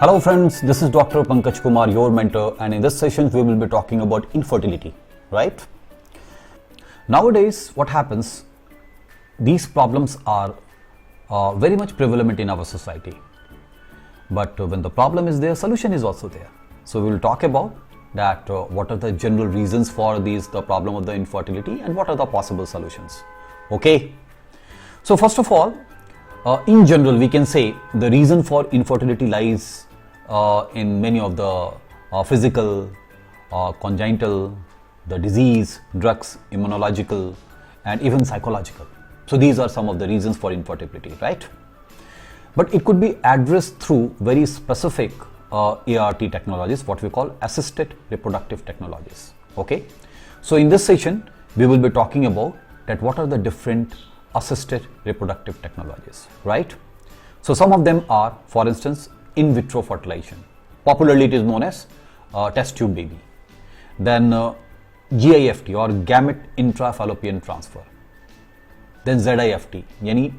Hello friends, this is Dr. Pankaj Kumar, your mentor, and in this session we will be talking about infertility, right? Nowadays what happens, these problems are very much prevalent in our society. But when the problem is there, solution is also there. So we will talk about that what are the general reasons for the problem of the infertility and what are the possible solutions. Okay. So first of all, in general, we can say the reason for infertility lies in many of the physical, congenital, the disease, drugs, immunological, and even psychological. So these are some of the reasons for infertility, right? But it could be addressed through very specific ART technologies, what we call assisted reproductive technologies. Okay. So in this session, we will be talking about that what are the different assisted reproductive technologies, right? So some of them are, for instance, in vitro fertilization. Popularly it is known as test tube baby. Then GIFT or gamete intrafallopian transfer. Then ZIFT, yani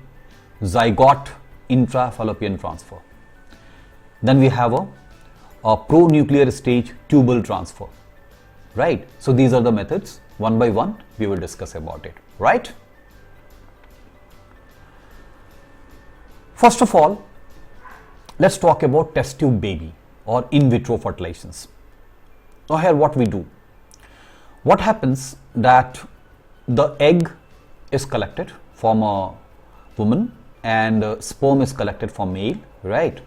zygote intrafallopian transfer. Then we have a pronuclear stage tubal transfer, right? So these are the methods. One by one we will discuss about it, right? First of all, let's talk about test tube baby or in vitro fertilizations. Now here what we do, what happens that the egg is collected from a woman and sperm is collected from male, right?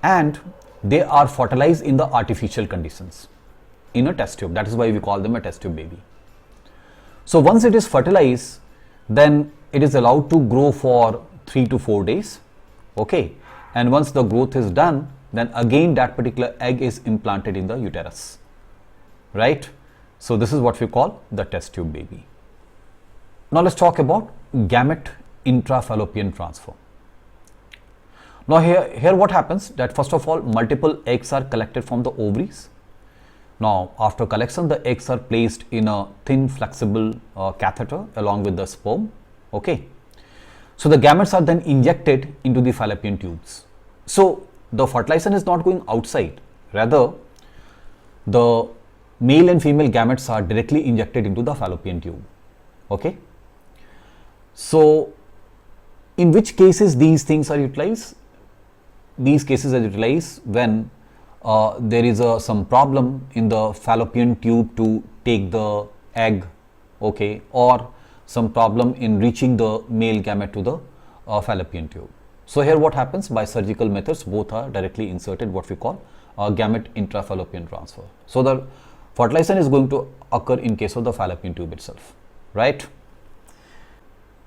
And they are fertilized in the artificial conditions in a test tube. That is why we call them a test tube baby. So once it is fertilized, then it is allowed to grow for 3 to 4 days. Okay. And once the growth is done, then again that particular egg is implanted in the uterus, right? So this is what we call the test tube baby. Now let's talk about gamete intrafallopian transfer. Now here what happens that first of all multiple eggs are collected from the ovaries. Now after collection the eggs are placed in a thin flexible catheter along with the sperm. Okay. So the gametes are then injected into the fallopian tubes. So the fertilization is not going outside, rather the male and female gametes are directly injected into the fallopian tube. Okay. So in which cases these things are utilized? These cases are utilized when there is some problem in the fallopian tube to take the egg, okay, or some problem in reaching the male gamete to the fallopian tube. So here what happens, by surgical methods both are directly inserted, what we call gamete intrafallopian transfer. So the fertilization is going to occur in case of the fallopian tube itself, right?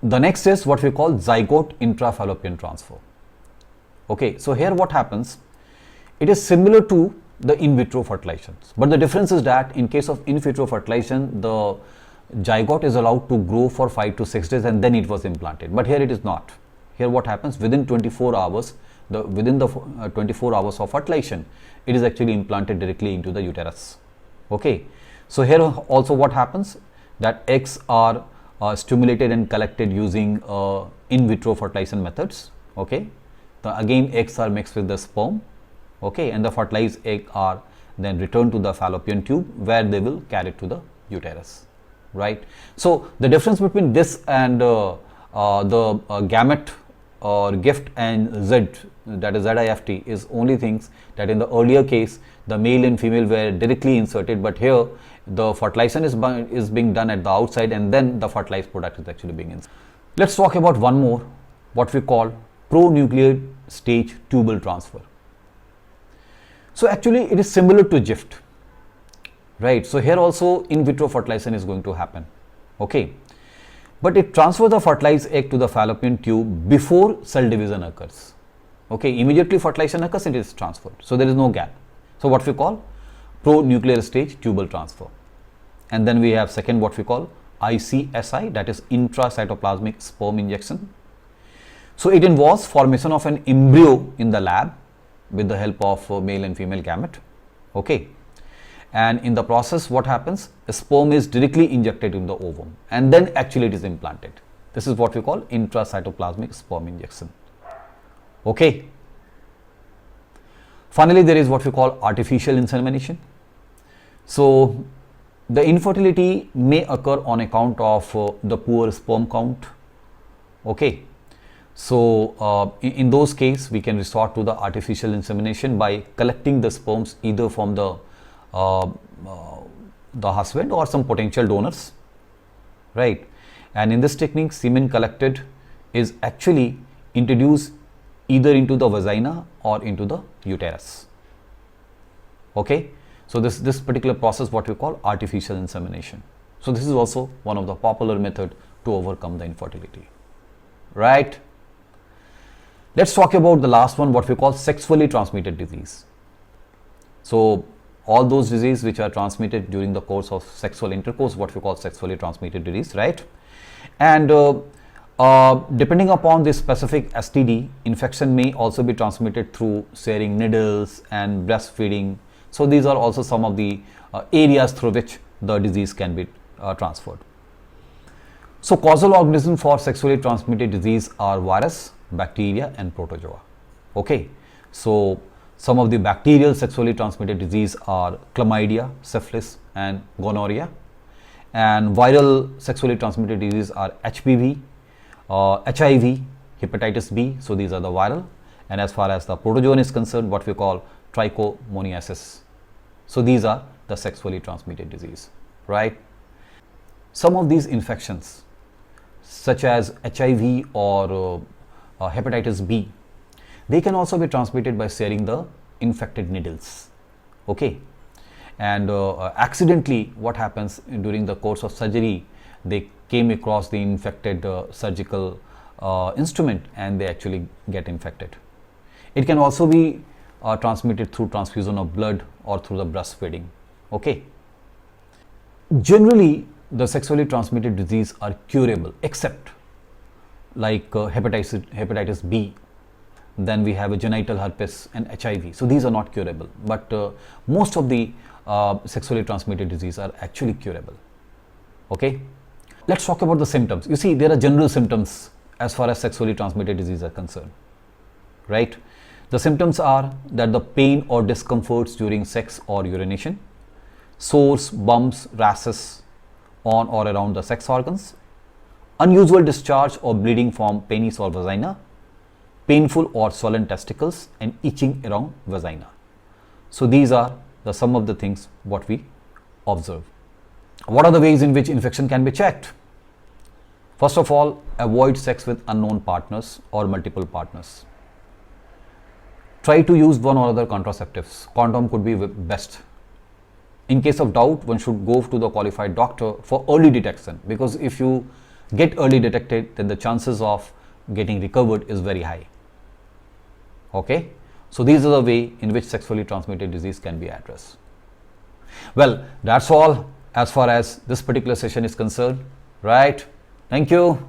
The next is what we call zygote intrafallopian transfer. Okay, so here what happens, it is similar to the in vitro fertilizations, but the difference is that in case of in vitro fertilization, the zygote is allowed to grow for 5 to 6 days and then it was implanted, but here it is not. Here what happens, within 24 hours, within the 24 hours of fertilization, it is actually implanted directly into the uterus. Okay, so here also what happens, that eggs are stimulated and collected using in vitro fertilization methods. Okay, again eggs are mixed with the sperm, okay, and the fertilized egg are then returned to the fallopian tube where they will carry it to the uterus, right? So the difference between this and the gamete or GIFT and Z, that is ZIFT, is only things that in the earlier case the male and female were directly inserted, but here the fertilization is being done at the outside and then the fertilized product is actually being inserted. Let's talk about one more, what we call pronuclear stage tubal transfer. So actually it is similar to GIFT, right? So here also in vitro fertilization is going to happen, okay, but it transfers the fertilized egg to the fallopian tube before cell division occurs. Okay, immediately fertilization occurs, it is transferred, so there is no gap. So what we call pronuclear stage tubal transfer. And then we have second what we call ICSI, that is intracytoplasmic sperm injection. So it involves formation of an embryo in the lab with the help of male and female gamete. Okay, and in the process what happens, a sperm is directly injected in the ovum and then actually it is implanted. This is what we call intracytoplasmic sperm injection. Okay, Finally, there is what we call artificial insemination. So the infertility may occur on account of the poor sperm count. Okay, so in those cases we can resort to the artificial insemination by collecting the sperms either from uh, the husband or some potential donors, right? And in this technique, semen collected is actually introduced either into the vagina or into the uterus. Okay, so this particular process what we call artificial insemination. So this is also one of the popular method to overcome the infertility, right? Let's talk about the last one, what we call sexually transmitted disease. So all those diseases which are transmitted during the course of sexual intercourse, what we call sexually transmitted disease, right? And depending upon this specific STD, infection may also be transmitted through sharing needles and breastfeeding. So these are also some of the areas through which the disease can be transferred. So causal organisms for sexually transmitted disease are virus, bacteria and protozoa. Okay, so some of the bacterial sexually transmitted disease are chlamydia, syphilis and gonorrhea, and viral sexually transmitted disease are HPV, HIV, hepatitis B. So these are the viral, and as far as the protozoan is concerned, what we call trichomoniasis. So these are the sexually transmitted disease, right? Some of these infections such as HIV or hepatitis B, they can also be transmitted by sharing the infected needles. Okay, and accidentally what happens during the course of surgery, they came across the infected surgical instrument and they actually get infected. It can also be transmitted through transfusion of blood or through the breastfeeding. Okay, generally the sexually transmitted disease are curable except like hepatitis B. Then we have a genital herpes and HIV. So these are not curable, but most of the sexually transmitted disease are actually curable. Okay, let's talk about the symptoms. You see, there are general symptoms as far as sexually transmitted disease are concerned, right? The symptoms are that the pain or discomforts during sex or urination, sores, bumps, rashes on or around the sex organs, unusual discharge or bleeding from penis or vagina, painful or swollen testicles and itching around vagina. So these are some of the things what we observe. What are the ways in which infection can be checked? First of all, avoid sex with unknown partners or multiple partners. Try to use one or other contraceptives. Condom could be best. In case of doubt, one should go to the qualified doctor for early detection, because if you get early detected, then the chances of getting recovered is very high. Okay, so these are the way in which sexually transmitted disease can be addressed. Well, that's all as far as this particular session is concerned, right? Thank you.